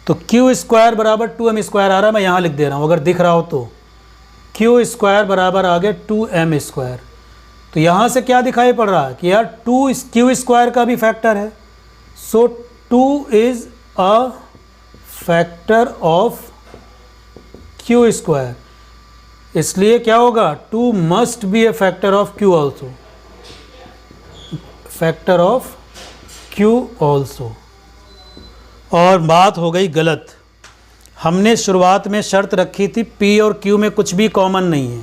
तो q स्क्वायर बराबर 2m स्क्वायर आ रहा है, मैं यहाँ लिख दे रहा हूँ अगर दिख रहा हो तो, q स्क्वायर बराबर आ गया 2m स्क्वायर। तो यहाँ से क्या दिखाई पड़ रहा है कि यार 2 q स्क्वायर का भी फैक्टर है, सो 2 is a factor of q square. इसलिए क्या होगा, 2 must be A factor of q also, factor of q also. और बात हो गई गलत। हमने शुरुआत में शर्त रखी थी p और q में कुछ भी कॉमन नहीं है,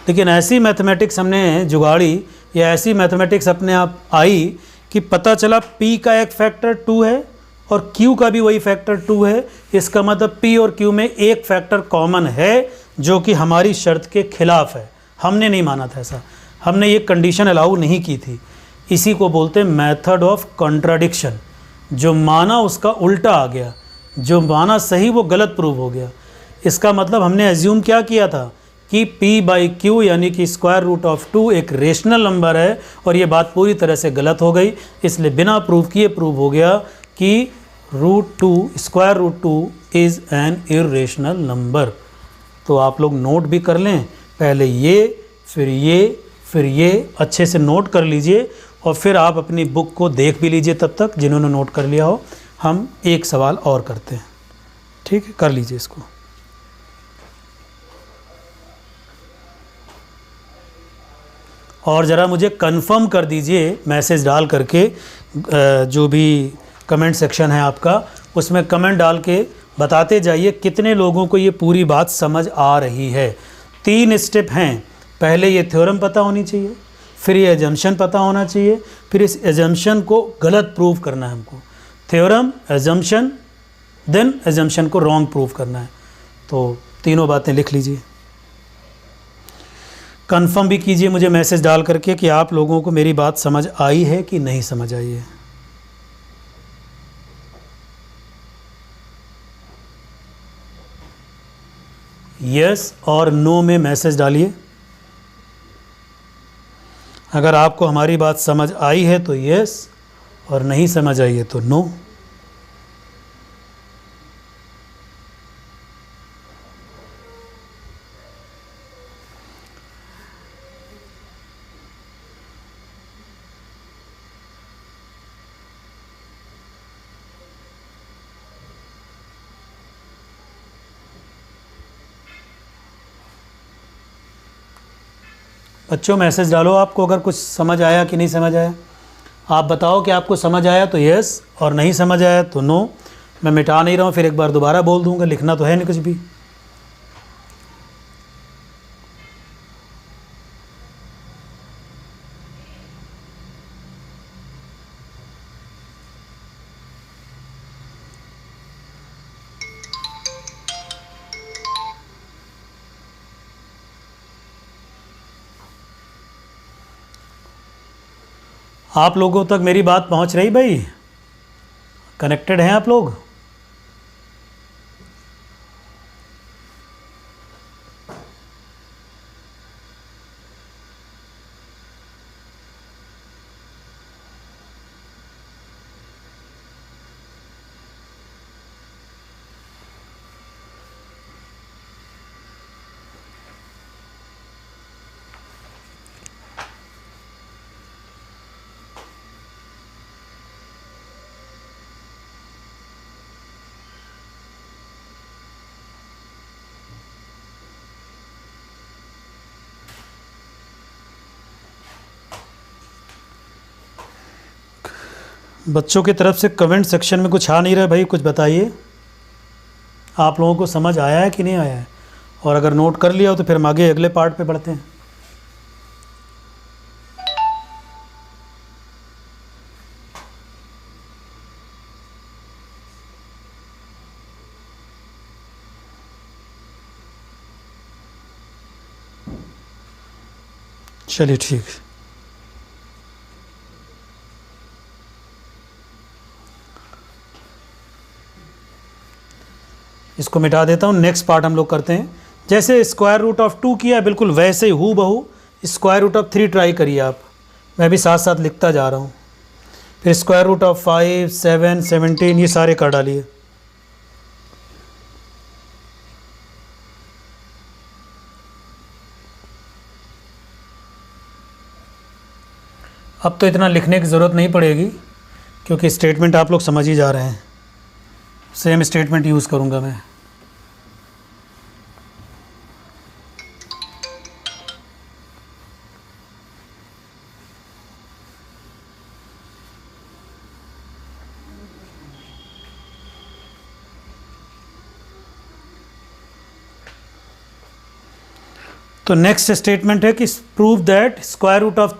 लेकिन ऐसी मैथमेटिक्स हमने जुगाड़ी या ऐसी मैथमेटिक्स अपने आप आई कि पता चला p का एक फैक्टर 2 है और q का भी वही फैक्टर 2 है। इसका मतलब p और q में एक फैक्टर कॉमन है जो कि हमारी शर्त के खिलाफ है। हमने नहीं माना था ऐसा, हमने ये कंडीशन अलाउ नहीं की थी। इसी को बोलते हैं मेथड ऑफ कॉन्ट्राडिक्शन। जो माना उसका उल्टा आ गया, जो माना सही वो गलत प्रूव हो गया। इसका मतलब हमने एज्यूम क्या किया था कि p/q यानी कि स्क्वायर रूट ऑफ 2 एक रेशनल नंबर है, और ये बात पूरी तरह से गलत हो गई। इसलिए बिना प्रूव किए प्रूव हो गया कि square root 2 is an irrational number. तो आप लोग नोट भी कर लें, पहले ये फिर ये अच्छे से नोट कर लीजिए, और फिर आप अपनी बुक को देख भी लीजिए तब तक जिन्होंने नोट कर लिया हो। हम एक सवाल और करते हैं, ठीक है, कर लीजिए इसको। और ज़रा मुझे कंफर्म कर दीजिए मैसेज डाल करके, जो भी कमेंट सेक्शन है आपका उसमें कमेंट डाल के बताते जाइए कितने लोगों को ये पूरी बात समझ आ रही है। 3 स्टेप हैं, पहले ये थ्योरम पता होनी चाहिए, फिर ये एजम्पशन पता होना चाहिए, फिर इस एजम्पशन को गलत प्रूव करना है हमको। थ्योरम, एजम्पशन, देन एजम्पशन को रॉन्ग प्रूव करना है। तो तीनों बातें लिख लीजिए। कंफर्म भी कीजिए मुझे मैसेज डाल करके कि आप लोगों को मेरी बात समझ आई है कि नहीं समझ आई है। यस और नो में मैसेज डालिए। अगर आपको हमारी बात समझ आई है तो यस, और नहीं समझ आई है तो नो। बच्चों मैसेज डालो आपको अगर कुछ समझ आया कि नहीं समझ आया। आप बताओ कि आपको समझ आया तो यस, और नहीं समझ आया तो नो। मैं मिटा नहीं रहा हूँ, फिर एक बार दोबारा बोल दूँगा, लिखना तो है नहीं कुछ भी। आप लोगों तक मेरी बात पहुंच रही भाई? कनेक्टेड हैं आप लोग? बच्चों की तरफ से कमेंट सेक्शन में कुछ आ नहीं रहा भाई, कुछ बताइए। आप लोगों को समझ आया है कि नहीं आया है? और अगर नोट कर लिया हो तो फिर हम आगे अगले पार्ट पे बढ़ते हैं। चलिए ठीक। इसको मिटा देता हूँ। नेक्स्ट पार्ट हम लोग करते हैं। जैसे स्क्वायर रूट ऑफ 2 किया बिल्कुल वैसे ही हूबहू स्क्वायर रूट ऑफ 3 ट्राई करिए आप। मैं भी साथ साथ लिखता जा रहा हूँ। फिर स्क्वायर रूट ऑफ 5, 7, 17 ये सारे कर डालिए। अब तो इतना लिखने की ज़रूरत नहीं पड़ेगी क्योंकि स्टेटमेंट आप लोग समझ ही जा रहे हैं। सेम स्टेटमेंट यूज़ करूँगा मैं। तो नेक्स्ट स्टेटमेंट है कि prove that square root of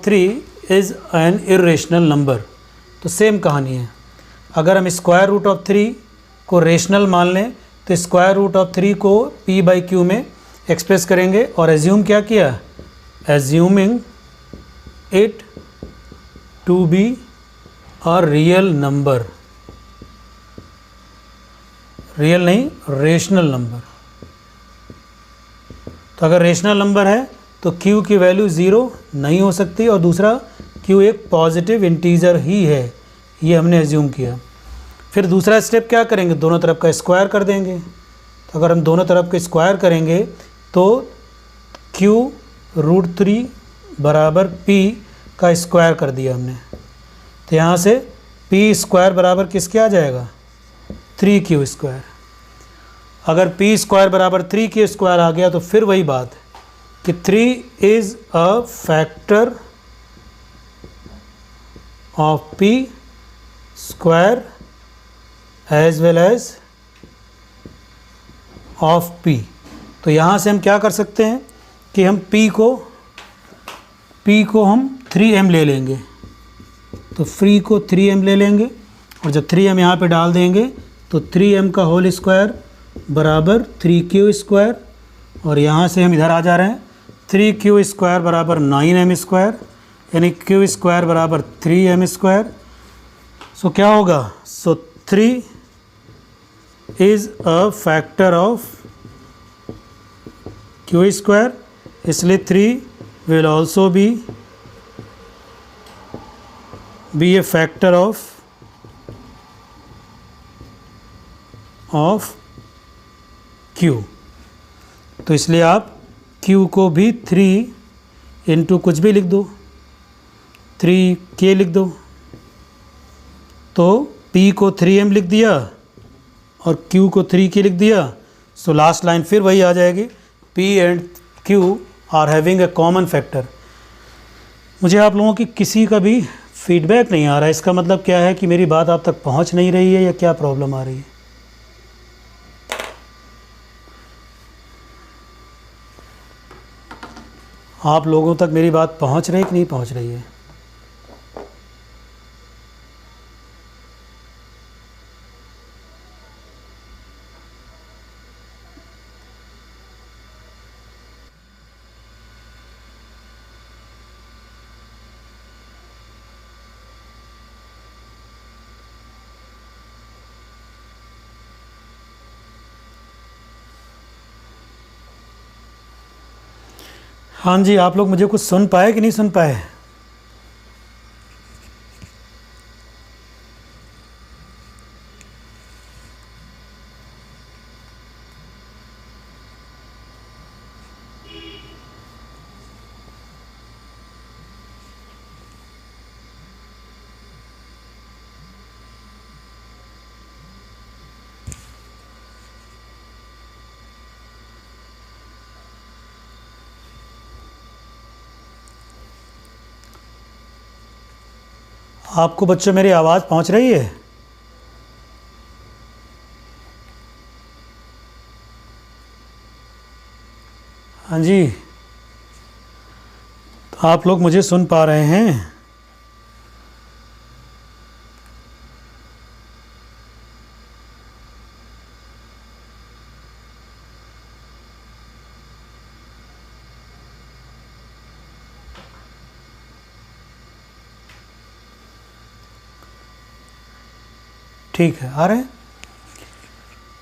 3 is an irrational number. तो सेम कहानी है। अगर हम स्क्वायर रूट ऑफ 3 को रेशनल मान लें तो स्क्वायर रूट ऑफ 3 को p/q में एक्सप्रेस करेंगे। और एज्यूम क्या किया? Assuming it to be a real number. Real नहीं, रेशनल नंबर। तो अगर रेशनल नंबर है तो q की वैल्यू 0 नहीं हो सकती, और दूसरा q एक पॉजिटिव इंटीजर ही है, ये हमने एज्यूम किया। फिर दूसरा स्टेप क्या करेंगे? दोनों तरफ का स्क्वायर कर देंगे। तो अगर हम दोनों तरफ के स्क्वायर करेंगे तो q√3 बराबर p का स्क्वायर कर दिया हमने। तो यहाँ से p स्क्वायर बराबर किसके आ जाएगा? 3q²। अगर p स्क्वायर बराबर 3q² आ गया तो फिर वही बात कि 3 is a factor of p square as well as of p। तो यहाँ से हम क्या कर सकते हैं कि हम p को हम 3m ले लेंगे। तो फ्री को 3m ले लेंगे, और जब 3m यहाँ पे डाल देंगे तो 3m का होल स्क्वायर बराबर 3q²। और यहाँ से हम इधर आ जा रहे हैं। 3q² बराबर 9m², यानी q² बराबर 3m²। सो क्या होगा? सो 3 is a factor of Q square, इसलिए 3 will also be A factor of Q. तो इसलिए आप क्यू को भी 3 इंटू कुछ भी लिख दो, 3k लिख दो, तो p को 3m लिख दिया और q को 3k लिख दिया। सो लास्ट लाइन फिर वही आ जाएगी, p and q are having a common factor. मुझे आप लोगों की किसी का भी फीडबैक नहीं आ रहा है, इसका मतलब क्या है कि मेरी बात आप तक पहुंच नहीं रही है या क्या प्रॉब्लम आ रही है? आप लोगों तक मेरी बात पहुंच रही है कि नहीं पहुंच रही है? हाँ जी, आप लोग मुझे कुछ सुन पाए कि नहीं सुन पाए? आपको बच्चों मेरी आवाज़ पहुंच रही है? हाँ जी, तो आप लोग मुझे सुन पा रहे हैं? ठीक है, आ रहे हैं।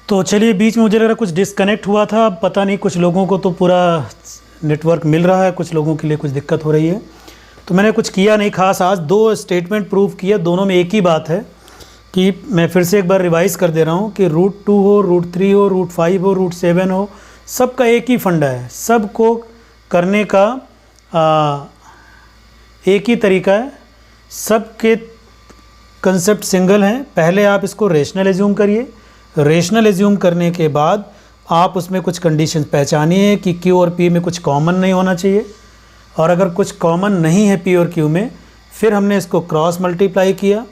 तो चलिए, बीच में मुझे लग रहा है कुछ डिस्कनेक्ट हुआ था, पता नहीं कुछ लोगों को तो पूरा नेटवर्क मिल रहा है, कुछ लोगों के लिए कुछ दिक्कत हो रही है। तो मैंने कुछ किया नहीं खास, आज 2 स्टेटमेंट प्रूव किया, दोनों में एक ही बात है कि मैं फिर से एक बार रिवाइज़ कर दे रहा हूँ कि √2 हो, √3 हो, √5 हो, √7 हो, सबका एक ही फंडा है, सबको करने का एक ही तरीका है, सबके कंसेप्ट सिंगल हैं। पहले आप इसको रेशनल एज्यूम करिए, रेशनल एज्यूम करने के बाद आप उसमें कुछ कंडीशन पहचानिए कि Q और P में कुछ कॉमन नहीं होना चाहिए, और अगर कुछ कॉमन नहीं है P और Q में, फिर हमने इसको क्रॉस मल्टीप्लाई किया,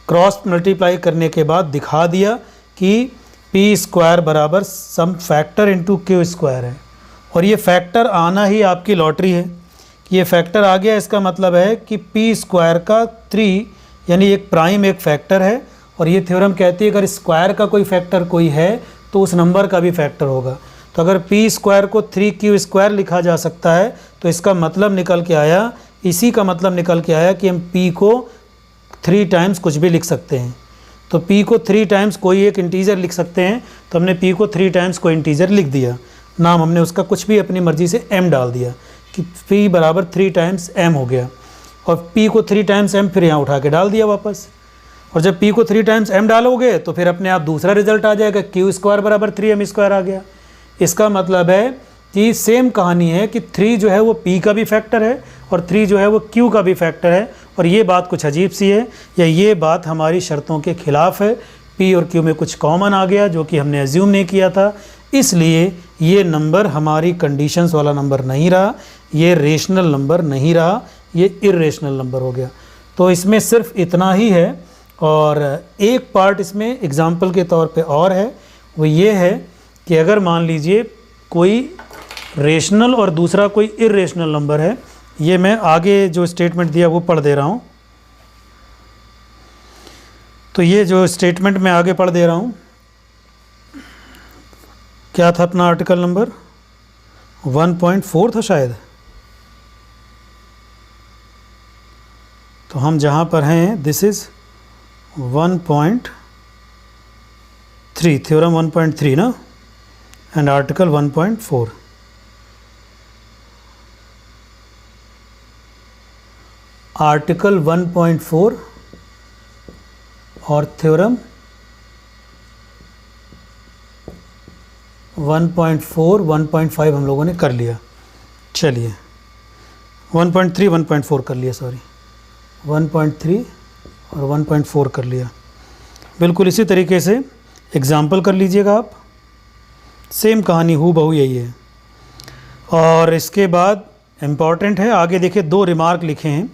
क्रॉस मल्टीप्लाई करने के बाद दिखा दिया कि P स्क्वायर बराबर some factor into Q square है, और ये फैक्टर आना ही आपकी लॉटरी है। ये फैक्टर आ गया, इसका मतलब है कि P स्क्वायर का 3 यानी एक प्राइम एक फैक्टर है, और ये थ्योरम कहती है अगर स्क्वायर का कोई फैक्टर कोई है तो उस नंबर का भी फैक्टर होगा। तो अगर P स्क्वायर को 3Q स्क्वायर लिखा जा सकता है तो इसका मतलब निकल के आया, इसी का मतलब निकल के आया कि हम P को 3 टाइम्स कुछ भी लिख सकते हैं। तो P को 3 टाइम्स कोई एक इंटीजर लिख सकते हैं, तो हमने P को 3 टाइम्स कोई इंटीजर लिख दिया, नाम हमने उसका कुछ भी अपनी मर्ज़ी से m डाल दिया कि P बराबर 3 टाइम्स m हो गया, और P को 3 टाइम्स m फिर यहाँ उठा के डाल दिया वापस। और जब P को 3 टाइम्स m डालोगे तो फिर अपने आप दूसरा रिजल्ट आ जाएगा, Q स्क्वायर बराबर 3m स्क्वायर आ गया। इसका मतलब है कि सेम कहानी है कि 3 जो है वो P का भी फैक्टर है और 3 जो है वो Q का भी फैक्टर है, और ये बात कुछ अजीब सी है, या ये बात हमारी शर्तों के ख़िलाफ़ है। P और Q में कुछ कॉमन आ गया जो कि हमने एज्यूम नहीं किया था, इसलिए ये नंबर हमारी कंडीशंस वाला नंबर नहीं रहा, ये रेशनल नंबर नहीं रहा, ये इर्रेशनल नंबर हो गया। तो इसमें सिर्फ इतना ही है, और एक पार्ट इसमें एग्जाम्पल के तौर पे और है, वो ये है कि अगर मान लीजिए कोई रेशनल और दूसरा कोई इर्रेशनल नंबर है, ये मैं आगे जो स्टेटमेंट दिया वो पढ़ दे रहा हूँ। तो ये जो स्टेटमेंट मैं आगे पढ़ दे रहा हूँ, क्या था अपना आर्टिकल नंबर 1.4 था शायद। तो हम जहाँ पर हैं, दिस इज़ 1.3 3, थ्योरम 1.3 ना, एंड आर्टिकल 1.4। आर्टिकल 1.4 और थ्योरम 1.4, 1.5 हम लोगों ने कर लिया। चलिए 1.3, 1.4 कर लिया, सॉरी 1.3 और 1.4 कर लिया। बिल्कुल इसी तरीके से एग्ज़ाम्पल कर लीजिएगा आप, सेम कहानी हूबहू यही है। और इसके बाद इम्पॉर्टेंट है, आगे देखिए 2 रिमार्क लिखे हैं,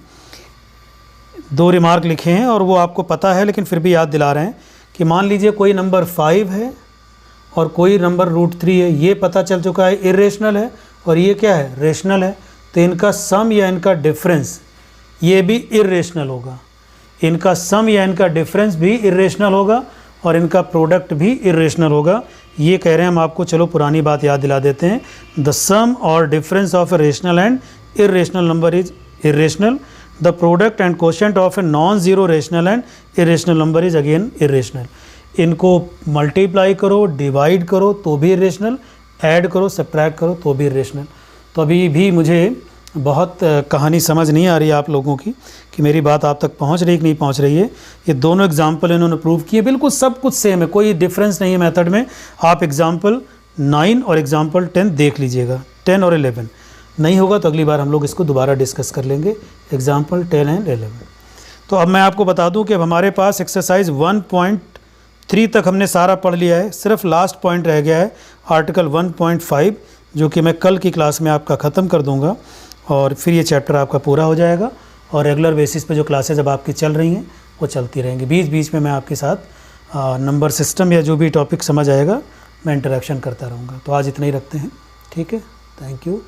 2 रिमार्क लिखे हैं और वो आपको पता है लेकिन फिर भी याद दिला रहे हैं कि मान लीजिए कोई नंबर 5 है और कोई नंबर √3 है, ये पता चल चुका है इरेशनल है और ये क्या है, रेशनल है, तो इनका सम या इनका डिफरेंस ये भी इरेशनल होगा, इनका सम या इनका डिफरेंस भी इरेशनल होगा और इनका प्रोडक्ट भी इरेशनल होगा। ये कह रहे हैं हम आपको, चलो पुरानी बात याद दिला देते हैं। द सम और difference of a rational and irrational number is irrational, the product and quotient of a non zero rational and irrational number is again irrational. इनको मल्टीप्लाई करो, डिवाइड करो तो भी इरेशनल, ऐड करो, सब्ट्रैक्ट करो तो भी इरेशनल। तो अभी भी मुझे बहुत कहानी समझ नहीं आ रही है आप लोगों की कि मेरी बात आप तक पहुंच रही कि नहीं पहुंच रही है। ये दोनों एग्जाम्पल इन्होंने प्रूव किए, बिल्कुल सब कुछ सेम है, कोई डिफरेंस नहीं है मेथड में। आप एग्जाम्पल 9 और एग्जाम्पल 10 देख लीजिएगा, 10 और 11 नहीं होगा तो अगली बार हम लोग इसको दोबारा डिस्कस कर लेंगे, एग्जाम्पल 10 एंड 11। तो अब मैं आपको बता दूं कि अब हमारे पास एक्सरसाइज 1.3 तक हमने सारा पढ़ लिया है, सिर्फ लास्ट पॉइंट रह गया है आर्टिकल 1.5, जो कि मैं कल की क्लास में आपका ख़त्म कर दूंगा और फिर ये चैप्टर आपका पूरा हो जाएगा। और रेगुलर बेसिस पे जो क्लासेज अब आपकी चल रही हैं वो चलती रहेंगी, बीच बीच में मैं आपके साथ नंबर सिस्टम या जो भी टॉपिक समझ आएगा मैं इंटरेक्शन करता रहूँगा। तो आज इतना ही रखते हैं, ठीक है, थैंक यू।